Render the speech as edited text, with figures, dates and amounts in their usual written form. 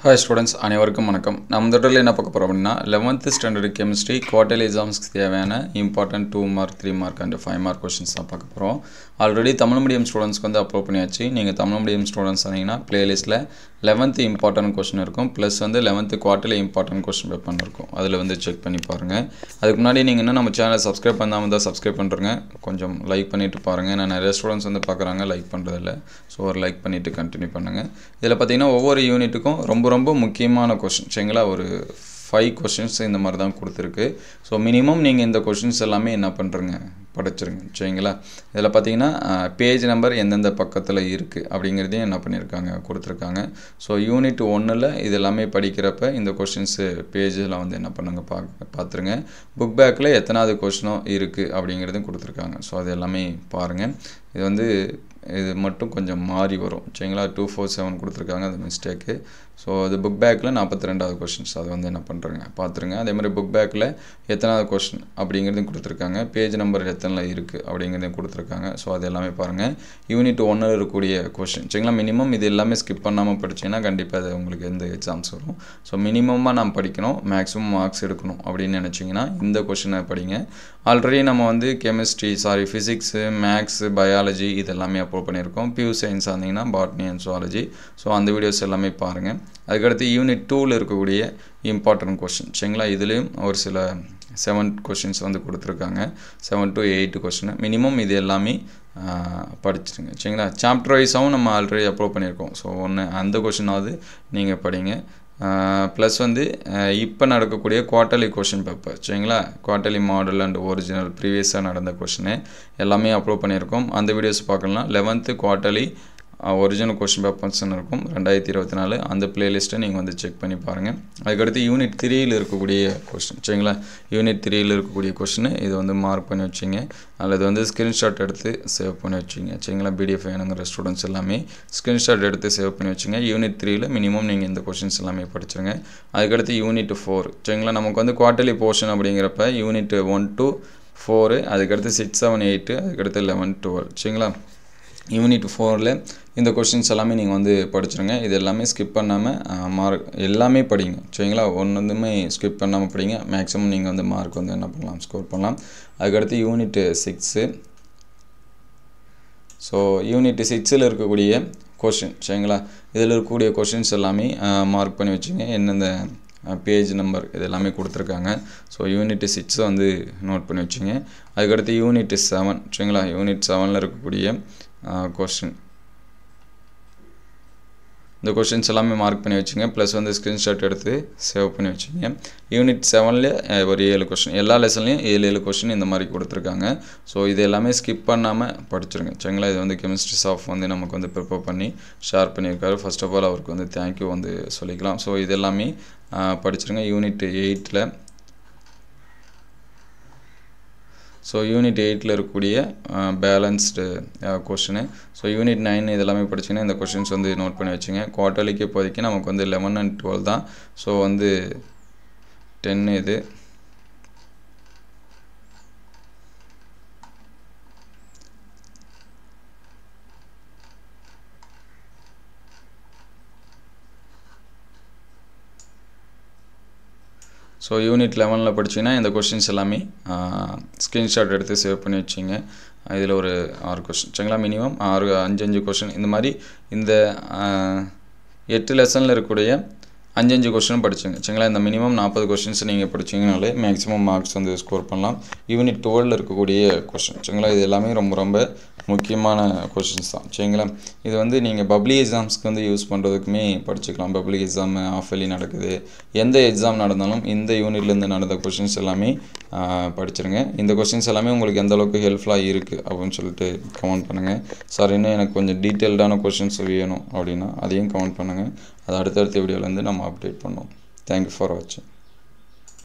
Hi students, அனைவருக்கும் வணக்கம். நம்ம இந்த வீடியோல என்ன பார்க்க போறோம் அப்படினா 11th standard chemistry quarterly exams க்கு தேவையான important 2 mark 3 mark and 5 mark questions தான் பார்க்க போறோம். ஆல்ரெடி தமிழ் மீடியம் ஸ்டூடண்ட்ஸ்க்கு வந்து அப்லோட் பண்ணியாச்சு. நீங்க தமிழ் மீடியம் ஸ்டூடண்ட்ஸ் ஆனீங்கன்னா பிளேலிஸ்ட்ல 11th important question இருக்கும் plus வந்து 11th quarterly important question paper இருக்கும். அதுல வந்து செக் பண்ணி பாருங்க. அதுக்கு முன்னாடி நீங்க இன்னும் நம்ம சேனலை சப்ஸ்கிரைப் பண்ணாம இருந்தா சப்ஸ்கிரைப் பண்ணுங்க. கொஞ்சம் லைக் பண்ணிட்டு பாருங்க. நான் நிறைய ஸ்டூடண்ட்ஸ் வந்து பார்க்கறாங்க லைக் பண்றது இல்ல. சோ ஒரு லைக் பண்ணிட்டு கண்டினியூ பண்ணுங்க. இதல பாத்தீங்கன்னா ஒவ்வொரு யூனிட்டுக்கும் ரொம்ப முக்கியமான क्वेश्चन சரிங்களா ஒரு 5 क्वेश्चंस இந்த மாதிரி தான் கொடுத்திருக்கு சோ மினிமம் நீங்க இந்த क्वेश्चंस எல்லாமே என்ன பண்றீங்க படிச்சிருங்க சரிங்களா இதல பாத்தீங்கன்னா பேஜ் நம்பர் எந்தெந்த பக்கத்துல இருக்கு அப்படிங்கறதையும் என்ன பண்ணிருக்காங்க கொடுத்திருக்காங்க சோ யூனிட் 1ல இது எல்லாமே படிக்கிறப்ப இந்த क्वेश्चंस பேஜ்ல வந்து என்ன பண்ணுங்க பாத்துருங்க புக் பேக்ல எத்தனாவது क्वेश्चन இருக்கு அப்படிங்கறதையும் கொடுத்திருக்காங்க சோ அது எல்லாமே பாருங்க இது வந்து இது மட்டும் கொஞ்சம் மாறி வரும் சரிங்களா 247 கொடுத்திருக்காங்க அது மிஸ்டேக் சோ அது புக் பேக்ல 42வது क्वेश्चंस அது வந்து என்ன பண்றீங்க பாத்துருங்க அதே மாதிரி புக் பேக்ல எத்தனாவது क्वेश्चन அப்படிங்கறதையும் கொடுத்திருக்காங்க பேஜ் நம்பர் எத்தனல இருக்கு அப்படிங்கறதையும் கொடுத்திருக்காங்க சோ அது எல்லாமே பாருங்க யூனிட் 1ல இருக்கக்கூடிய क्वेश्चन சரிங்களா மினிமம் இது எல்லாமே ஸ்கிப் பண்ணாம படிச்சீனா கண்டிப்பா அது உங்களுக்கு எந்த எக்ஸாம்ஸ் வரும் சோ மினிமமா நாம் படிக்கணும் மேக்ஸिमम மார்க்ஸ் எடுக்கணும் அப்படி நினைச்சீங்கனா இந்த क्वेश्चन படிங்க ஆல்ரெடி நம்ம வந்து கெமிஸ்ட்ரி பிசிக்ஸ் மேத்ஸ் பயாலஜி இதெல்லாம் அப்லோட் பண்ணிருக்கோம் பியூ சயின்ஸ் ஆனீங்கன்னா பாட்னி அண்ட் ஜூவாலஜி சோ அந்த வீடியோஸ் எல்லாமே பாருங்க அதுக்கு அடுத்து யூனிட் 2ல இருக்கக்கூடிய இம்பார்ட்டன்ட் क्वेश्चन சரிங்களா இதுலயும் ஒரு சில 7 क्वेश्चंस வந்து கொடுத்திருக்காங்க 7 to 8 क्वेश्चन மினிமம் இது எல்லாமே படிச்சிருங்க சரிங்களா சாப்டர் வைஸாவும் நம்ம ஆல்ரெடி அப்லோட் பண்ணிருக்கோம் சோ அந்த क्वेश्चन ஆவது நீங்க படிங்க plus வந்து இப்ப நடக்கக்கூடிய குவார்ட்டர்லி क्वेश्चन பேப்பர் சரிங்களா குவார்ட்டர்லி மாடல் அண்ட் ஒரிஜினல் ப்ரீவியஸா நடந்த क्वेश्चन எல்லாமே அப்லோட் பண்ணிருக்கோம் அந்த வீடியோஸ் பார்க்கலாம் 11th quarterly original question papers இருக்கும் 2024 அந்த பிளேலிஸ்ட்டை நீங்க வந்து செக் பண்ணி பாருங்க அதுக்கு அடுத்து யூனிட் 3 ல இருக்கக்கூடிய क्वेश्चन சரிங்களா யூனிட் 3 ல இருக்கக்கூடிய क्वेश्चन இது வந்து மார்க் பண்ணி வச்சீங்க அல்லது வந்து ஸ்கிரீன்ஷாட் எடுத்து சேவ் பண்ணி வச்சீங்க சரிங்களா PDF வேணுங்கற ஸ்டூடண்ட்ஸ் எல்லாமே ஸ்கிரீன்ஷாட் எடுத்து சேவ் பண்ணி வச்சீங்க யூனிட் 3 ல மினிமம் நீங்க இந்த क्वेश्चंस எல்லாமே படிச்சிருங்க அதுக்கு அடுத்து யூனிட் 4 சரிங்களா நமக்கு வந்து குவார்ட்டர்லி போர்ஷன் அப்படிங்கறப்ப யூனிட் 1 to 4 அதுக்கு அடுத்து 6 7 8 அதுக்கு அடுத்து 11 12 சரிங்களா யூனிட் 4 ல இந்த क्वेश्चंस எல்லாமே நீங்க வந்து படிச்சிருங்க இது எல்லாமே ஸ்கிப் பண்ணாம மார்க் எல்லாமே படிங்க சரிங்களா ஒண்ணுமே ஸ்கிப் பண்ணாம படிங்க மேக்ஸिमम நீங்க வந்து மார்க் வந்து என்ன பண்ணலாம் ஸ்கோர் பண்ணலாம் அதுக்கு அடுத்து யூனிட் 6 சோ யூனிட் 6 ல இருக்கக்கூடிய क्वेश्चन சரிங்களா இதல இருக்கக்கூடிய क्वेश्चंस எல்லாமே மார்க் பண்ணி வச்சிங்க என்னென்ன பேஜ் நம்பர் இதெல்லாம் கொடுத்திருக்காங்க சோ யூனிட் 6 வந்து நோட் பண்ணி வச்சிங்க அதுக்கு அடுத்து யூனிட் 7 சரிங்களா யூனிட் 7 ல இருக்கக்கூடிய क्वेश्चन இந்த क्वेश्चंस எல்லாமே மார்க் பண்ணி வச்சிங்க ப்ளஸ் வந்து ஸ்கிரீன்ஷாட் எடுத்து சேவ் பண்ணி வச்சிங்க யூனிட் 7 ல ஒரு 7 क्वेश्चन எல்லா லெசன்லயும் 7 क्वेश्चन இந்த மாதிரி கொடுத்திருக்காங்க சோ இது எல்லாமே ஸ்கிப் பண்ணாம படிச்சிருங்க சரிங்களா இது வந்து கெமிஸ்ட்ரி ஸ்டாஃப் வந்து நமக்கு வந்து ப்ரிப்பேர் பண்ணி ஷேர் பண்ணிருக்காரு ஃபர்ஸ்ட் ஆஃப் ஆல் அவருக்கு வந்து थैंक यू வந்து சொல்லிக்கலாம் சோ இது எல்லாமே படிச்சிருங்க யூனிட் 8 ல So unit 8 ல இருக்கக்கூடிய balanced question so unit 9 இதெல்லாம் படிச்சீங்கன்னா இந்த क्वेश्चंस வந்து நோட் பண்ணி வச்சிங்க குவார்ட்டர்லிக்கு இப்போதைக்கு நமக்கு வந்து 11 and 12 தான் so வந்து 10 இது So unit 11 ல படிச்சீங்கன்னா இந்த क्वेश्चंस எல்லாமே ஸ்கிரீன்ஷாட் எடுத்து சேவ் பண்ணி வச்சீங்க இதுல ஒரு 6 क्वेश्चन சரிங்களா மினிமம் 6 5 क्वेश्चन இந்த மாதிரி இந்த 8 லெசன்ல இருக்கக்கூடிய 5 क्वेश्चन படிச்சீங்க சரிங்களா இந்த மினிமம் 40 क्वेश्चंस நீங்க படிச்சீங்கனாலே மேக்ஸिमम மார்க்ஸ் வந்து ஸ்கோர் பண்ணலாம் யூனிட் 12 ல இருக்கக்கூடிய क्वेश्चन சரிங்களா இது எல்லாமே ரொம்ப முக்கியமான क्वेश्चंस தான் சரிங்களா இது வந்து நீங்க பப்ளிக் எக்ஸாம்ஸ்க்கு வந்து யூஸ் பண்றதுக்குமே படிச்சுக்கலாம் பப்ளிக் எக்ஸாம் ஆஃப் இயர்லி நடக்குது எந்த எக்ஸாம் நடந்தாலும் இந்த யூனிட்ல இருந்து நடந்த क्वेश्चंस எல்லாமே படிச்சிருங்க இந்த क्वेश्चंस எல்லாமே உங்களுக்கு எந்த அளவுக்கு ஹெல்ப்ஃபுல்லா இருக்கு அப்படினு சொல்லிட்டு கமெண்ட் பண்ணுங்க சார் இன்னும் எனக்கு கொஞ்சம் டீடைல்டான क्वेश्चंस வேணும் அப்படினா அதையும் கமெண்ட் பண்ணுங்க அது அடுத்த வீடியோல இருந்து நம்ம அப்டேட் பண்ணுவோம் Thank you for watching